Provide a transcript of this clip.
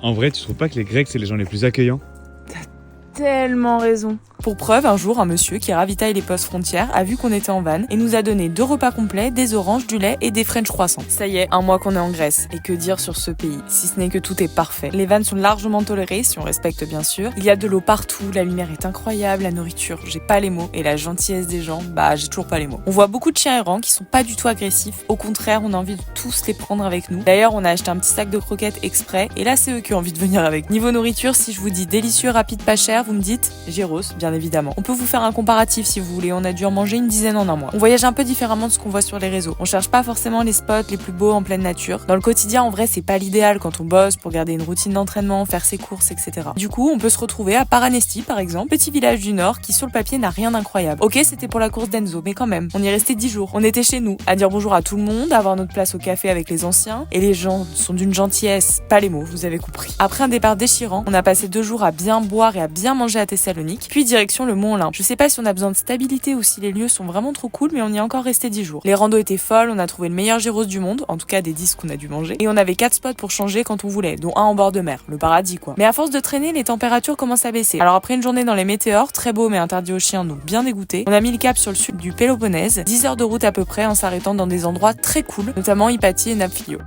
En vrai, tu trouves pas que les Grecs, c'est les gens les plus accueillants? Tellement raison. Pour preuve, un jour, un monsieur qui ravitaille les postes frontières a vu qu'on était en van et nous a donné 2 repas complets, des oranges, du lait et des French croissants. Ça y est, 1 mois qu'on est en Grèce. Et que dire sur ce pays, si ce n'est que tout est parfait. Les vannes sont largement tolérées, si on respecte bien sûr. Il y a de l'eau partout, la lumière est incroyable, la nourriture, j'ai pas les mots. Et la gentillesse des gens, j'ai toujours pas les mots. On voit beaucoup de chiens errants qui sont pas du tout agressifs. Au contraire, on a envie de tous les prendre avec nous. D'ailleurs, on a acheté un petit sac de croquettes exprès. Et là, c'est eux qui ont envie de venir avec. Niveau nourriture, si je vous dis délicieux, rapide, pas cher, vous me dites gyros, bien évidemment. On peut vous faire un comparatif si vous voulez, on a dû en manger une dizaine en un mois. On voyage un peu différemment de ce qu'on voit sur les réseaux. On cherche pas forcément les spots les plus beaux en pleine nature. Dans le quotidien, en vrai, c'est pas l'idéal quand on bosse pour garder une routine d'entraînement, faire ses courses, etc. Du coup, on peut se retrouver à Paranesti, par exemple, petit village du Nord qui sur le papier n'a rien d'incroyable. Ok, c'était pour la course d'Enzo, mais quand même, on y est resté 10 jours. On était chez nous, à dire bonjour à tout le monde, à avoir notre place au café avec les anciens, et les gens sont d'une gentillesse, pas les mots, vous avez compris. Après un départ déchirant, on a passé 2 jours à bien boire et à bien manger à Thessalonique, puis direction le Mont Olympe. Je sais pas si on a besoin de stabilité ou si les lieux sont vraiment trop cool, mais on y est encore resté 10 jours. Les randos étaient folles, on a trouvé le meilleur gyros du monde, en tout cas des 10 qu'on a dû manger, et on avait 4 spots pour changer quand on voulait, dont un en bord de mer, le paradis quoi. Mais à force de traîner, les températures commencent à baisser. Alors après une journée dans les météores, très beau mais interdit aux chiens, donc bien dégoûté, on a mis le cap sur le sud du Péloponnèse, 10 heures de route à peu près en s'arrêtant dans des endroits très cool, notamment Hypatie et Naphtali.